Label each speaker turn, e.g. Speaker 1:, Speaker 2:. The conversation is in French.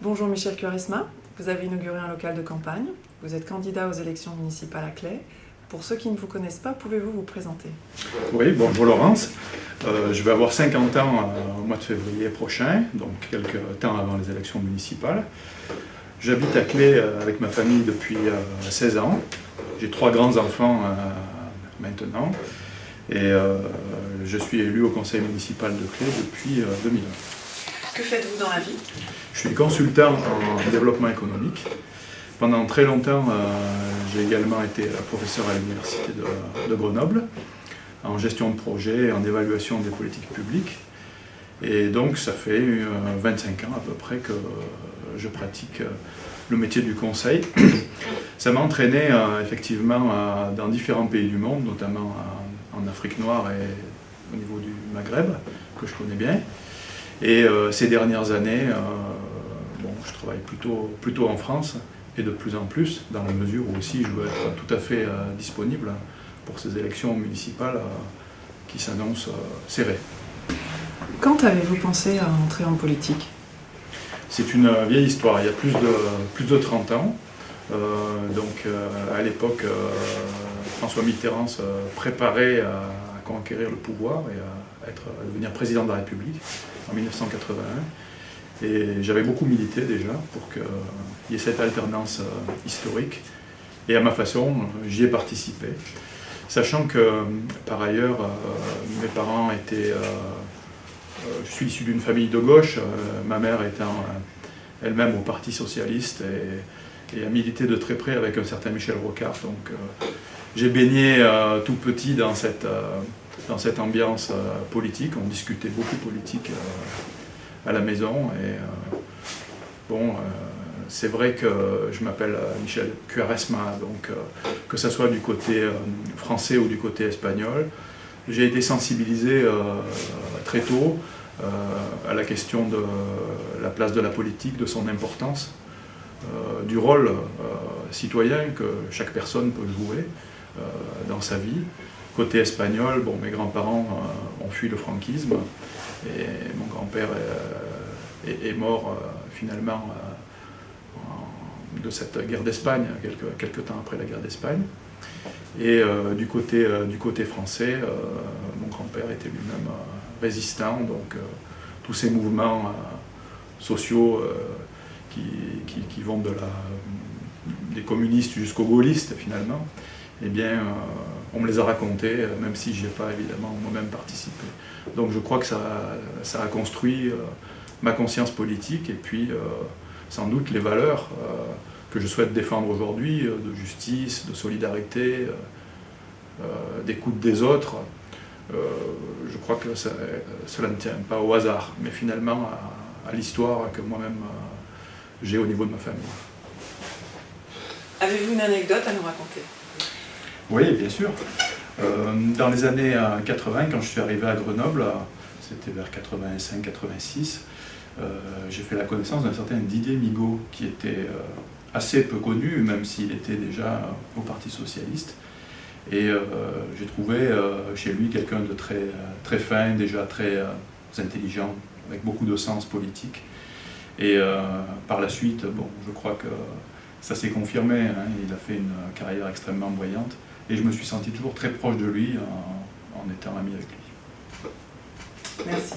Speaker 1: Bonjour Michel Quaresma, vous avez inauguré un local de campagne, vous êtes candidat aux élections municipales à Claye. Pour ceux qui ne vous connaissent pas, pouvez-vous vous présenter?
Speaker 2: Oui, bonjour Laurence. Je vais avoir 50 ans au mois de février prochain, donc quelques temps avant les élections municipales. J'habite à Claye avec ma famille depuis 16 ans. J'ai 3 grands-enfants maintenant et je suis élu au conseil municipal de Claye depuis 2001.
Speaker 1: Que faites-vous dans la vie?
Speaker 2: Je suis consultant en développement économique. Pendant très longtemps, j'ai également été professeur à l'université de Grenoble, en gestion de projet et en évaluation des politiques publiques. Et donc ça fait 25 ans à peu près que je pratique le métier du conseil. Ça m'a entraîné effectivement dans différents pays du monde, notamment en Afrique noire et au niveau du Maghreb, que je connais bien. Et ces dernières années, je travaille plutôt en France, et de plus en plus, dans la mesure où aussi je veux être tout à fait disponible pour ces élections municipales qui s'annoncent serrées.
Speaker 1: Quand avez-vous pensé à entrer en politique?
Speaker 2: C'est une vieille histoire, il y a plus de 30 ans. À l'époque, François Mitterrand se préparait à conquérir le pouvoir et à devenir président de la République en 1981. Et j'avais beaucoup milité déjà pour qu'il y ait cette alternance historique. Et à ma façon, j'y ai participé. Sachant que, par ailleurs, mes parents étaient... je suis issu d'une famille de gauche, ma mère étant elle-même au Parti Socialiste et a milité de très près avec un certain Michel Rocard. Donc j'ai baigné tout petit dans cette ambiance politique. On discutait beaucoup politique à la maison. Et c'est vrai que je m'appelle Michel Quaresma, donc que ce soit du côté français ou du côté espagnol, j'ai été sensibilisé très tôt à la question de la place de la politique, de son importance, du rôle citoyen que chaque personne peut jouer dans sa vie. Côté espagnol, mes grands-parents ont fui le franquisme et mon grand-père est mort finalement de cette guerre d'Espagne, quelques temps après la guerre d'Espagne. Et du côté français, mon grand-père était lui-même résistant, donc tous ces mouvements sociaux qui vont des communistes jusqu'aux gaullistes finalement, eh bien, on me les a racontés, même si je n'y ai pas évidemment moi-même participé. Donc je crois que ça a construit ma conscience politique et puis sans doute les valeurs que je souhaite défendre aujourd'hui, de justice, de solidarité, d'écoute des autres. Je crois que cela ne tient pas au hasard, mais finalement à l'histoire que moi-même j'ai au niveau de ma famille.
Speaker 1: Avez-vous une anecdote à nous raconter?
Speaker 2: Oui, bien sûr. Dans les années 80, quand je suis arrivé à Grenoble, c'était vers 85-86, j'ai fait la connaissance d'un certain Didier Migaud, qui était assez peu connu, même s'il était déjà au Parti Socialiste. Et j'ai trouvé chez lui quelqu'un de très fin, déjà très intelligent, avec beaucoup de sens politique. Et par la suite, je crois que ça s'est confirmé, hein, il a fait une carrière extrêmement brillante. Et je me suis senti toujours très proche de lui en étant ami avec lui.
Speaker 1: Merci.